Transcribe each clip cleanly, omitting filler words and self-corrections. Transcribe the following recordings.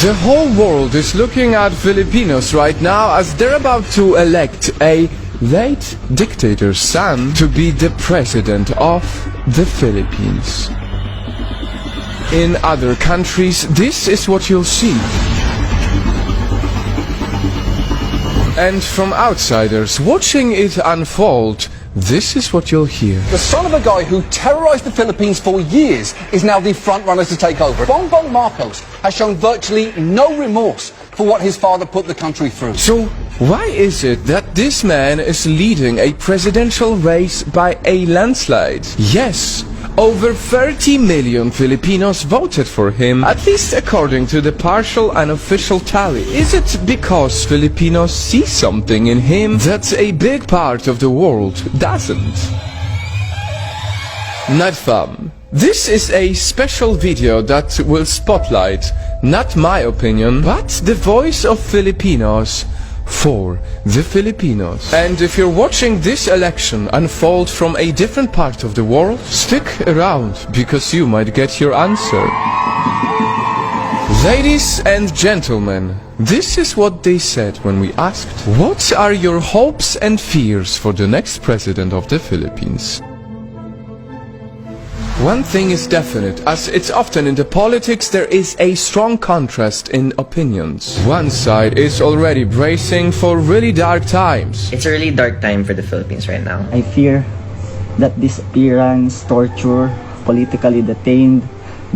The whole world is looking at Filipinos right now as they're about to elect a late dictator's son to be the president of the Philippines. In other countries, this is what you'll see. And from outsiders watching it unfold, this is what you'll hear. The son of a guy who terrorized the Philippines for years is now the front runner to take over. Bongbong Marcos has shown virtually no remorse for what his father put the country through. So why is it that this man is leading a presidential race by a landslide? Yes, over 30 million Filipinos voted for him, at least according to the partial unofficial tally. Is it because Filipinos see something in him that a big part of the world doesn't? Nightfall. This is a special video that will spotlight, not my opinion, but the voice of Filipinos for the Filipinos. And if you're watching this election unfold from a different part of the world, stick around because you might get your answer. Ladies and gentlemen, this is what they said when we asked, what are your hopes and fears for the next president of the Philippines? One thing is definite, as it's often in the politics, there is a strong contrast in opinions. One side is already bracing for really dark times. It's a really dark time for the Philippines right now. I fear that disappearance, torture, politically detained,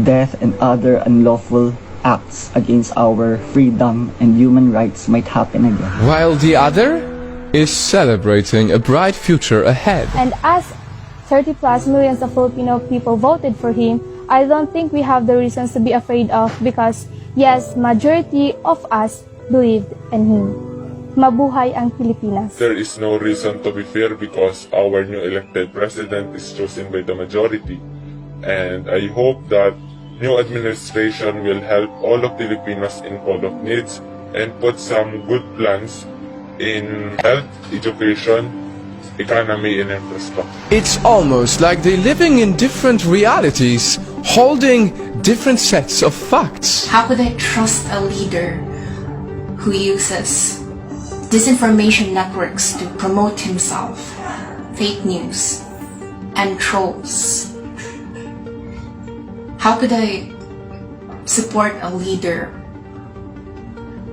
death, and other unlawful acts against our freedom and human rights might happen again. While the other is celebrating a bright future ahead. And as 30 plus millions of Filipino people voted for him, I don't think we have the reasons to be afraid of because, yes, majority of us believed in him. Mabuhay ang Pilipinas. There is no reason to be feared because our new elected president is chosen by the majority. And I hope that new administration will help all of Filipinos in call of needs and put some good plans in health, education, economy and infrastructure. It's almost like they're living in different realities, holding different sets of facts. How could I trust a leader who uses disinformation networks to promote himself, fake news, and trolls? How could I support a leader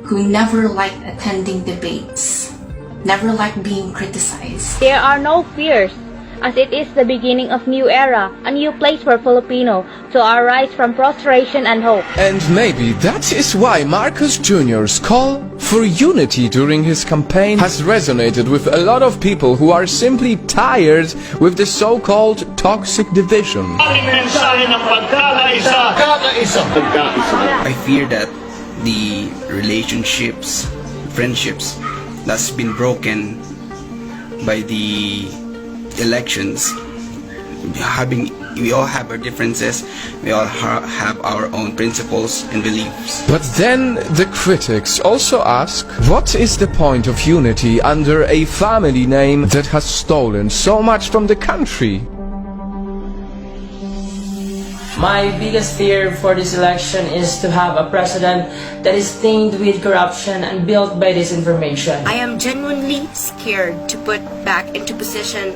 who never liked attending debates, never liked being criticized? There are no fears, as it is the beginning of new era, a new place for Filipino to arise from prostration and hope. And maybe that is why Marcos Jr.'s call for unity during his campaign has resonated with a lot of people who are simply tired with the so-called toxic division. I fear that the relationships, friendships that's been broken by the elections, we all have our differences, we all have our own principles and beliefs. But then the critics also ask, what is the point of unity under a family name that has stolen so much from the country? My biggest fear for this election is to have a president that is stained with corruption and built by disinformation. I am genuinely scared to put back into position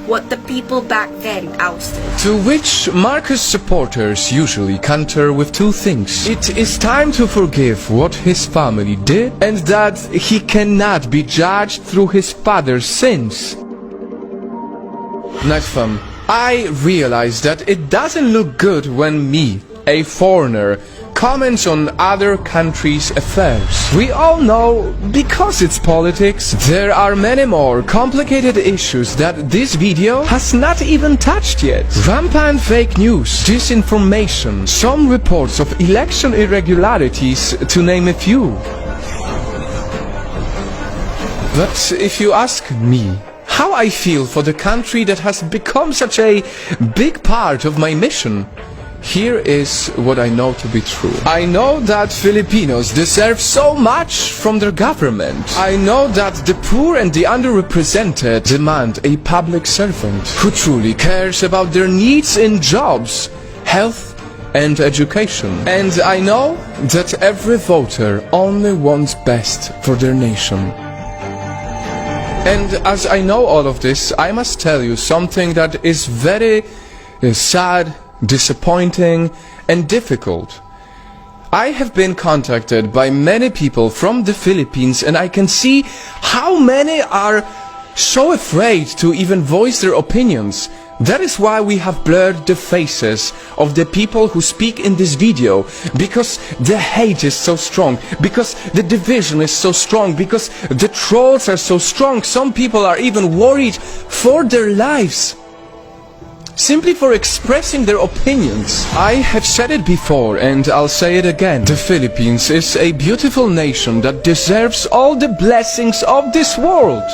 what the people back then ousted. To which Marcos supporters usually counter with two things. It is time to forgive what his family did and that he cannot be judged through his father's sins. Nightfall. I realize that it doesn't look good when me, a foreigner, comments on other countries' affairs. We all know, because it's politics, there are many more complicated issues that this video has not even touched yet. Rampant fake news, disinformation, some reports of election irregularities, to name a few. But if you ask me, how I feel for the country that has become such a big part of my mission, here is what I know to be true. I know that Filipinos deserve so much from their government. I know that the poor and the underrepresented demand a public servant who truly cares about their needs in jobs, health, and education. And I know that every voter only wants best for their nation. And as I know all of this, I must tell you something that is very sad, disappointing, and difficult. I have been contacted by many people from the Philippines, and I can see how many are so afraid to even voice their opinions. That is why we have blurred the faces of the people who speak in this video, because the hate is so strong, because the division is so strong, because the trolls are so strong. Some people are even worried for their lives, simply for expressing their opinions. I have said it before and I'll say it again. The Philippines is a beautiful nation that deserves all the blessings of this world.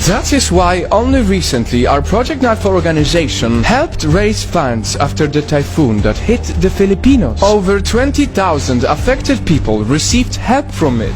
That is why only recently our Project Nightfall organization helped raise funds after the typhoon that hit the Filipinos. Over 20,000 affected people received help from it.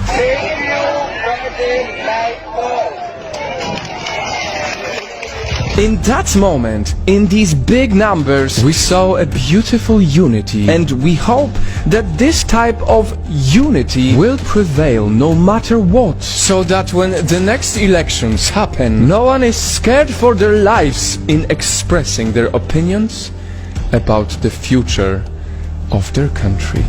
In that moment, in these big numbers, we saw a beautiful unity, and we hope that this type of unity will prevail no matter what, so that when the next elections happen, no one is scared for their lives in expressing their opinions about the future of their country.